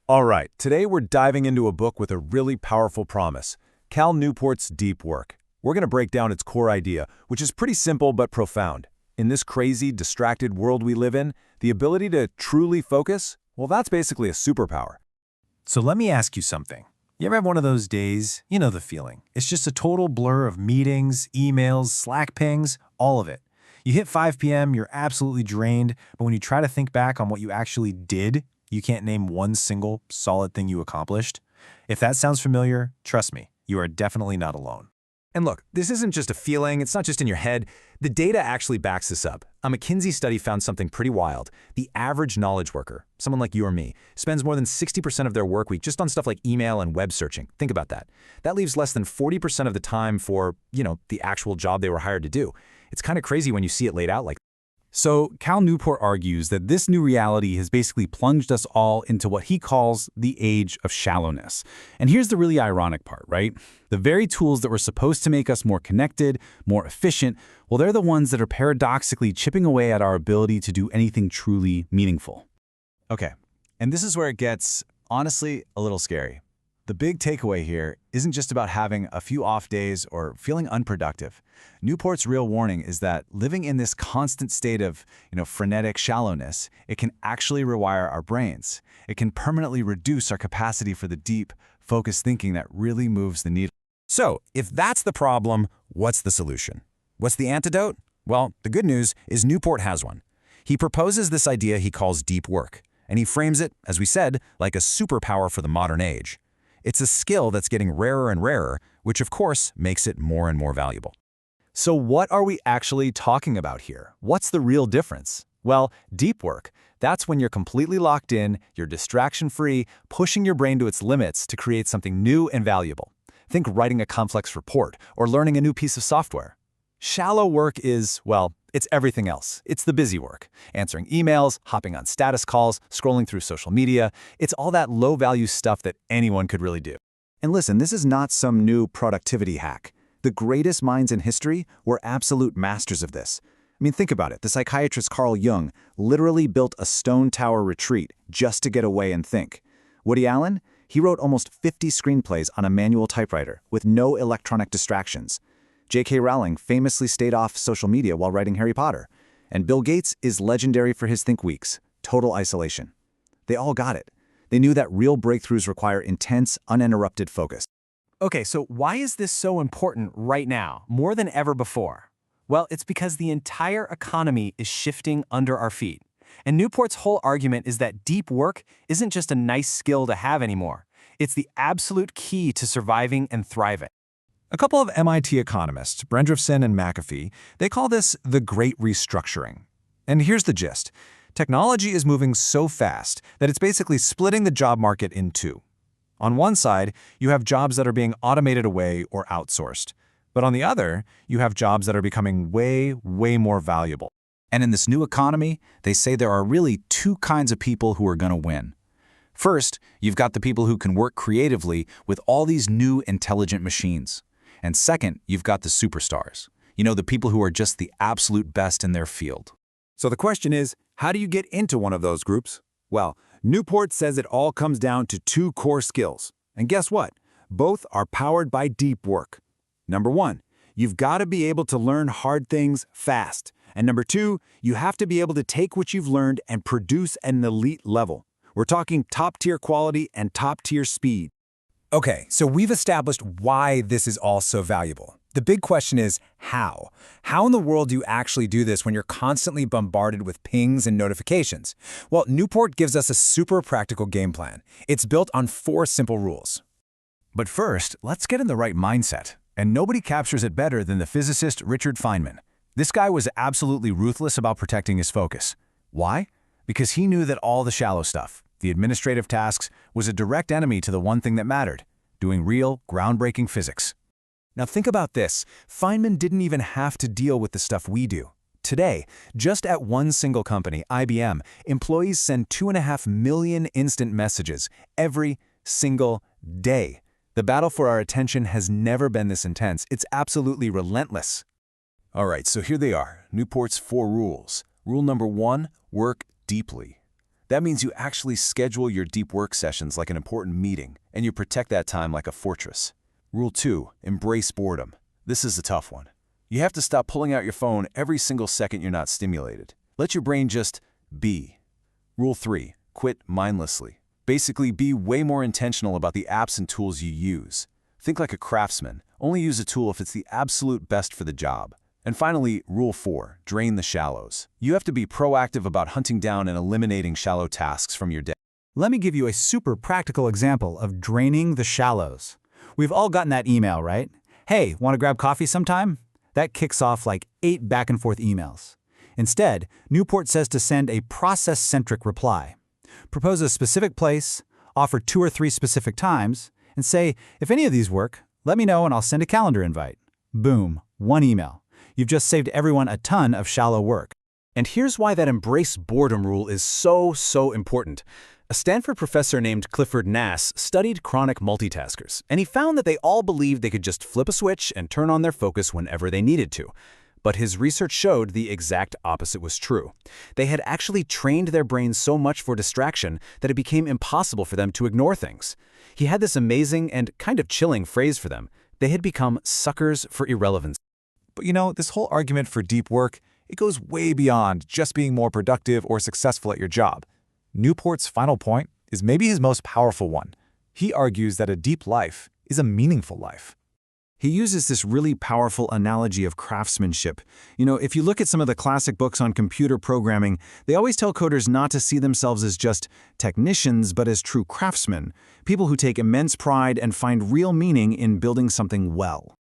All right, today we're diving into a book with a really powerful promise, Cal Newport's Deep Work. We're going to break down its core idea, which is pretty simple but profound. In this crazy, distracted world we live in, the ability to truly focus, well, that's basically a superpower. So let me ask you something. You ever have one of those days, you know the feeling. It's just a total blur of meetings, emails, Slack pings, all of it. You hit 5 p.m., you're absolutely drained, but when you try to think back on what you actually did, you can't name one single solid thing you accomplished. If that sounds familiar, trust me, you are definitely not alone. And look, this isn't just a feeling, it's not just in your head. The data actually backs this up. A McKinsey study found something pretty wild. The average knowledge worker, someone like you or me, spends more than 60% of their work week just on stuff like email and web searching. Think about that. That leaves less than 40% of the time for, the actual job they were hired to do. It's kind of crazy when you see it laid out like that. So Cal Newport argues that this new reality has basically plunged us all into what he calls the age of shallowness. And here's the really ironic part, right? The very tools that were supposed to make us more connected, more efficient, well, they're the ones that are paradoxically chipping away at our ability to do anything truly meaningful. Okay, and this is where it gets, honestly, a little scary. The big takeaway here isn't just about having a few off days or feeling unproductive. Newport's real warning is that living in this constant state of, frenetic shallowness, it can actually rewire our brains. It can permanently reduce our capacity for the deep, focused thinking that really moves the needle. So, if that's the problem, what's the solution? What's the antidote? Well, the good news is Newport has one. He proposes this idea he calls deep work, and he frames it, as we said, like a superpower for the modern age. It's a skill that's getting rarer and rarer, which of course makes it more and more valuable. So what are we actually talking about here? What's the real difference? Well, deep work, that's when you're completely locked in, you're distraction-free, pushing your brain to its limits to create something new and valuable. Think writing a complex report or learning a new piece of software. Shallow work is, well, it's everything else. It's the busy work. Answering emails, hopping on status calls, scrolling through social media. It's all that low-value stuff that anyone could really do. And listen, this is not some new productivity hack. The greatest minds in history were absolute masters of this. I mean, think about it. The psychiatrist Carl Jung literally built a stone tower retreat just to get away and think. Woody Allen? He wrote almost 50 screenplays on a manual typewriter with no electronic distractions. J.K. Rowling famously stayed off social media while writing Harry Potter. And Bill Gates is legendary for his think weeks, total isolation. They all got it. They knew that real breakthroughs require intense, uninterrupted focus. Okay, so why is this so important right now, more than ever before? Well, it's because the entire economy is shifting under our feet. And Newport's whole argument is that deep work isn't just a nice skill to have anymore. It's the absolute key to surviving and thriving. A couple of MIT economists, Brendrifson and McAfee, they call this the Great Restructuring. And here's the gist. Technology is moving so fast that it's basically splitting the job market in two. On one side, you have jobs that are being automated away or outsourced. But on the other, you have jobs that are becoming way, way more valuable. And in this new economy, they say there are really two kinds of people who are going to win. First, you've got the people who can work creatively with all these new intelligent machines. And second, you've got the superstars. The people who are just the absolute best in their field. So the question is, how do you get into one of those groups? Well, Newport says it all comes down to two core skills. And guess what? Both are powered by deep work. Number one, you've got to be able to learn hard things fast. And number two, you have to be able to take what you've learned and produce at an elite level. We're talking top-tier quality and top-tier speed. Okay, so we've established why this is all so valuable. The big question is how? How in the world do you actually do this when you're constantly bombarded with pings and notifications? Well, Newport gives us a super practical game plan. It's built on 4 simple rules. But first, let's get in the right mindset. And nobody captures it better than the physicist Richard Feynman. This guy was absolutely ruthless about protecting his focus. Why? Because he knew that all the shallow stuff, the administrative tasks, was a direct enemy to the one thing that mattered, doing real, groundbreaking physics. Now think about this. Feynman didn't even have to deal with the stuff we do. Today, just at one single company, IBM, employees send 2.5 million instant messages every single day. The battle for our attention has never been this intense. It's absolutely relentless. All right, so here they are, Newport's 4 rules. Rule number 1, work deeply. That means you actually schedule your deep work sessions like an important meeting, and you protect that time like a fortress. Rule 2, embrace boredom. This is a tough one. You have to stop pulling out your phone every single second you're not stimulated. Let your brain just be. Rule 3, quit mindlessly. Basically, be way more intentional about the apps and tools you use. Think like a craftsman. Only use a tool if it's the absolute best for the job. And finally, Rule 4, drain the shallows. You have to be proactive about hunting down and eliminating shallow tasks from your day. Let me give you a super practical example of draining the shallows. We've all gotten that email, right? Hey, want to grab coffee sometime? That kicks off like 8 back-and-forth emails. Instead, Newport says to send a process-centric reply. Propose a specific place, offer 2 or 3 specific times, and say, if any of these work, let me know and I'll send a calendar invite. Boom, 1 email. You've just saved everyone a ton of shallow work. And here's why that embrace boredom rule is so important. A Stanford professor named Clifford Nass studied chronic multitaskers, and he found that they all believed they could just flip a switch and turn on their focus whenever they needed to. But his research showed the exact opposite was true. They had actually trained their brains so much for distraction that it became impossible for them to ignore things. He had this amazing and kind of chilling phrase for them. They had become suckers for irrelevance. But you know, this whole argument for deep work, it goes way beyond just being more productive or successful at your job. Newport's final point is maybe his most powerful one. He argues that a deep life is a meaningful life. He uses this really powerful analogy of craftsmanship. You know, if you look at some of the classic books on computer programming, they always tell coders not to see themselves as just technicians, but as true craftsmen, people who take immense pride and find real meaning in building something well.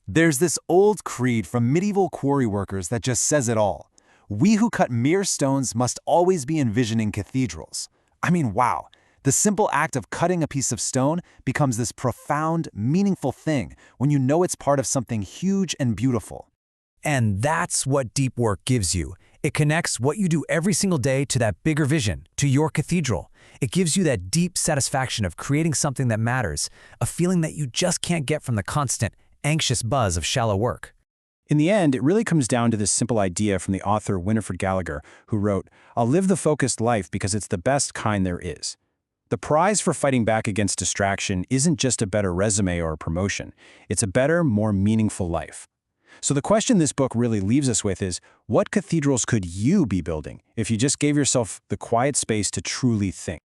There's this old creed from medieval quarry workers that just says it all. We who cut mere stones must always be envisioning cathedrals. I mean, wow. The simple act of cutting a piece of stone becomes this profound, meaningful thing when you know it's part of something huge and beautiful. And that's what deep work gives you. It connects what you do every single day to that bigger vision, to your cathedral. It gives you that deep satisfaction of creating something that matters, a feeling that you just can't get from the constant, anxious buzz of shallow work. In the end, it really comes down to this simple idea from the author Winifred Gallagher, who wrote, "I'll live the focused life because it's the best kind there is." The prize for fighting back against distraction isn't just a better resume or a promotion. It's a better, more meaningful life. So the question this book really leaves us with is, what cathedrals could you be building if you just gave yourself the quiet space to truly think?